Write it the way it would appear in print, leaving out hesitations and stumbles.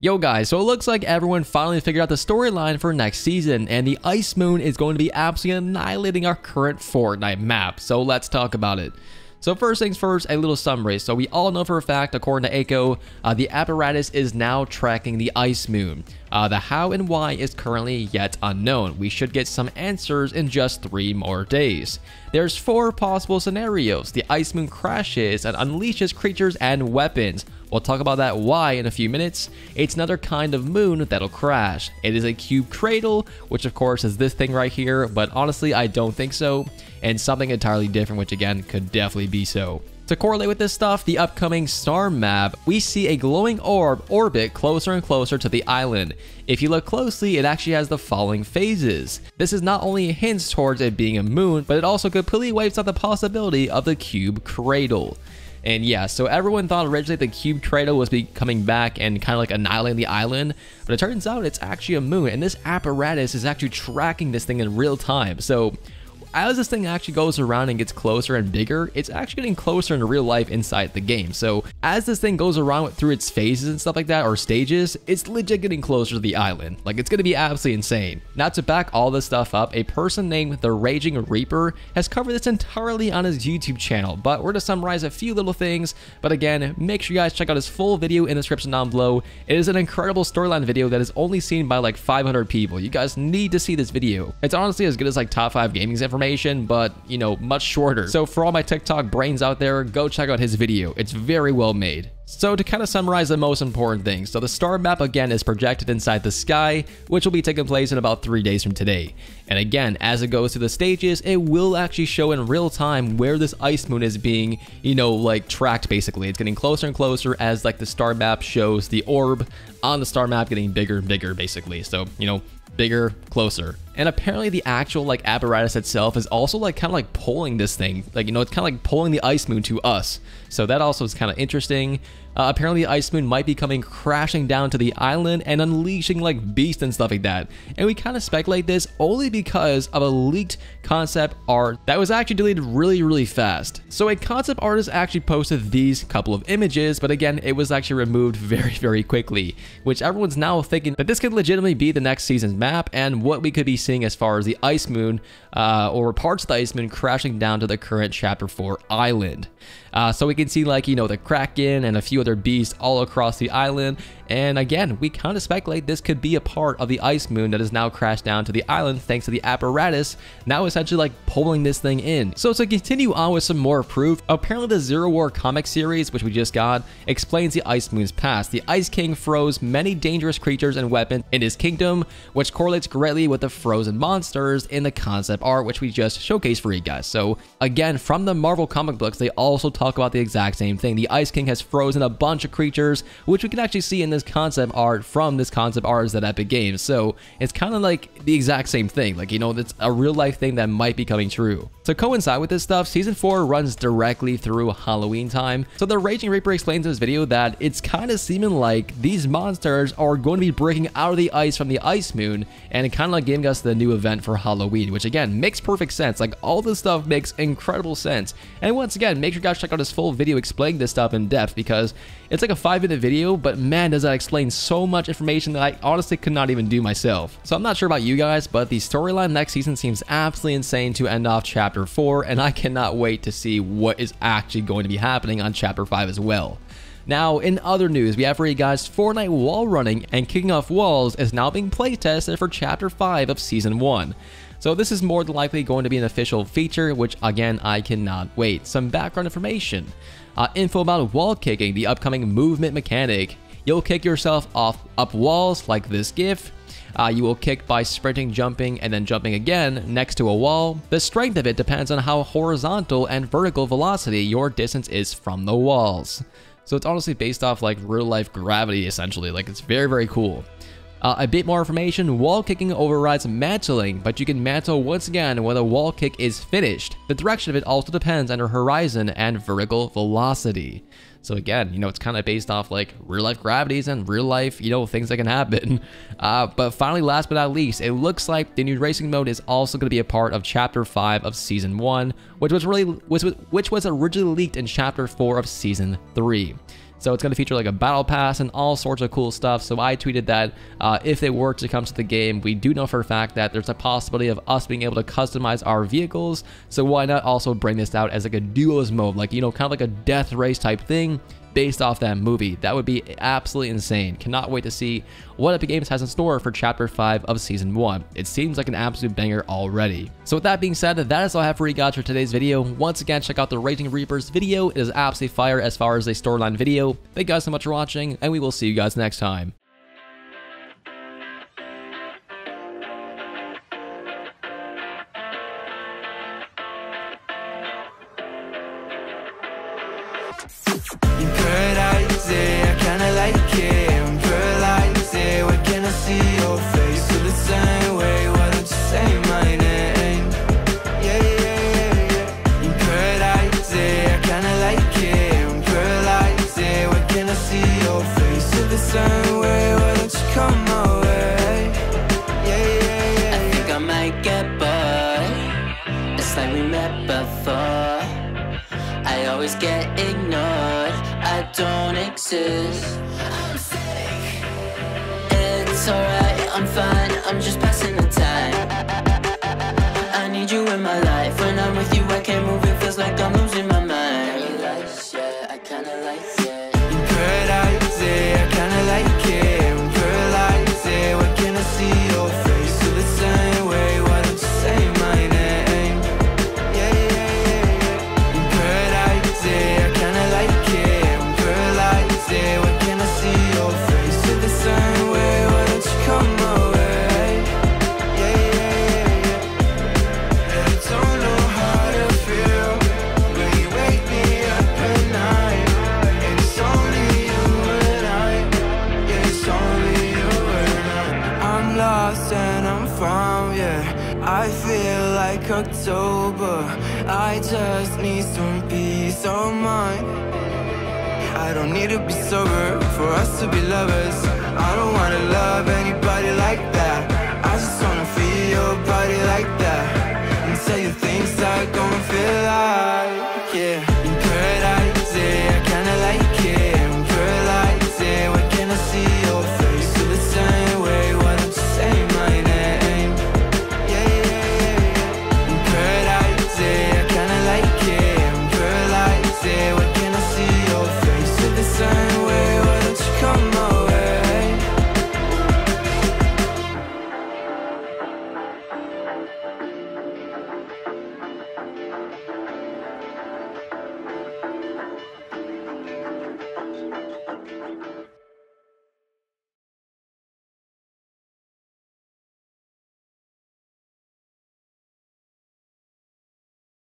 Yo guys, so it looks like everyone finally figured out the storyline for next season, and the Ice Moon is going to be absolutely annihilating our current Fortnite map, so let's talk about it. So first things first, a little summary. So we all know for a fact, according to Echo, the apparatus is now tracking the Ice Moon. The how and why is currently yet unknown. We should get some answers in just 3 more days. There's 4 possible scenarios. The Ice Moon crashes and unleashes creatures and weapons. We'll talk about that why in a few minutes. It's another kind of moon that'll crash. It is a cube cradle, which of course is this thing right here, but honestly I don't think so. And something entirely different, which again could definitely be so. To correlate with this stuff, the upcoming star map, we see a glowing orb orbit closer and closer to the island. If you look closely, it actually has the following phases. This is not only hints towards it being a moon, but it also completely wipes out the possibility of the cube cradle. And yeah, so everyone thought originally the cube cradle was coming back and kind of like annihilating the island, but it turns out it's actually a moon, and this apparatus is actually tracking this thing in real time. So as this thing actually goes around and gets closer and bigger, it's actually getting closer in real life inside the game. So as this thing goes around through its phases and stuff like that, or stages, it's legit getting closer to the island. Like, it's going to be absolutely insane. Now, to back all this stuff up, a person named the Raging Reaper has covered this entirely on his YouTube channel, but we're to summarize a few little things. But again, make sure you guys check out his full video in the description down below. It is an incredible storyline video that is only seen by like 500 people. You guys need to see this video. It's honestly as good as like top 5 gaming's information, but you know, much shorter. So for all my TikTok brains out there, go check out his video. It's very well made. So to kind of summarize the most important things, so the star map again is projected inside the sky, which will be taking place in about 3 days from today. And again, as it goes through the stages, it will actually show in real time where this ice moon is being, you know, like tracked basically. It's getting closer and closer as like the star map shows the orb on the star map getting bigger and bigger basically. So, you know, bigger, closer. And apparently the actual like apparatus itself is also like kind of like pulling this thing, like, you know, it's kind of like pulling the ice moon to us. So that also is kind of interesting. Apparently the ice moon might be coming crashing down to the island and unleashing like beasts and stuff like that. And we kind of speculate this only because of a leaked concept art that was actually deleted really fast. So a concept artist actually posted these couple of images, but again, it was actually removed very quickly, which everyone's now thinking that this could legitimately be the next season's map and what we could be seeing as far as the ice moon or parts of the ice moon crashing down to the current chapter 4 island. So we can see, like, you know, the Kraken and a few other beasts all across the island. And again, we kind of speculate this could be a part of the ice moon that has now crashed down to the island thanks to the apparatus now essentially like pulling this thing in. So to continue on with some more proof, apparently the Zero War comic series, which we just got, explains the Ice Moon's past. The Ice King froze many dangerous creatures and weapons in his kingdom, which correlates greatly with the frozen monsters in the concept art, which we just showcased for you guys. So again, from the Marvel comic books, they also talk about the exact same thing. The Ice King has frozen a bunch of creatures, which we can actually see in this concept art from this concept art that Epic Games. So it's kind of like the exact same thing. Like, you know, it's a real life thing that might be coming true. To coincide with this stuff, season 4 runs directly through Halloween time. So the Raging Reaper explains in this video that it's kind of seeming like these monsters are going to be breaking out of the ice from the ice moon and kind of like giving us the new event for Halloween, which again makes perfect sense. Like, all this stuff makes incredible sense. And once again, make sure you guys check out this full video explaining this stuff in depth, because it's like a 5-minute video, but man, does that explain so much information that I honestly could not even do myself. So I'm not sure about you guys, but the storyline next season seems absolutely insane to end off chapter 4, and I cannot wait to see what is actually going to be happening on chapter 5 as well. Now, in other news, we have for you guys Fortnite wall running and kicking off walls is now being playtested for chapter 5 of season 1. So this is more than likely going to be an official feature, which again, I cannot wait. Some background information. Info about wall kicking, the upcoming movement mechanic. You'll kick yourself up walls like this GIF. You will kick by sprinting, jumping, and then jumping again next to a wall. The strength of it depends on how horizontal and vertical velocity your distance is from the walls. So it's honestly based off like real life gravity essentially. Like, it's very cool. A bit more information, wall kicking overrides mantling, but you can mantle once again when the wall kick is finished. The direction of it also depends on your horizon and vertical velocity. So again, you know, it's kind of based off like real life gravities and real life, you know, things that can happen. But finally, last but not least, it looks like the new racing mode is also going to be a part of chapter 5 of season 1, which was originally leaked in chapter 4 of season 3. So it's going to feature like a battle pass and all sorts of cool stuff. So I tweeted that if they were to come to the game, we do know for a fact that there's a possibility of us being able to customize our vehicles. So why not also bring this out as like a duos mode, like, you know, kind of like a death race type thing based off that movie. That would be absolutely insane. Cannot wait to see what Epic Games has in store for Chapter 5 of Season 1. It seems like an absolute banger already. So with that being said, that is all I have for you guys for today's video. Once again, check out the Raging Reapers video. It is absolutely fire as far as a storyline video. Thank you guys so much for watching, and we will see you guys next time. You paradise, I kinda like it. I'm paralyzed, why can't I see your face? Feel the same way, why don't you say my name? Yeah. You paradise, I kinda like it. I'm paralyzed, why can't I see your face? Feel the same way, why don't you come my way? Yeah. I think I might get bored. It's like we met before. I always get ignored, I don't exist. I'm sick. It's alright, I'm fine, I'm just passing the time. I need you in my life, when I'm with you I can't move, it feels like I'm losing my mind. Paradise, yeah, I kinda like it. In paradise, I kinda like it. I'm paralyzed, why can't I see your face? Feel the same way, why don't you say my name? And I'm found, I feel like October. I just need some peace of mind. I don't need to be sober for us to be lovers. I don't wanna love anybody like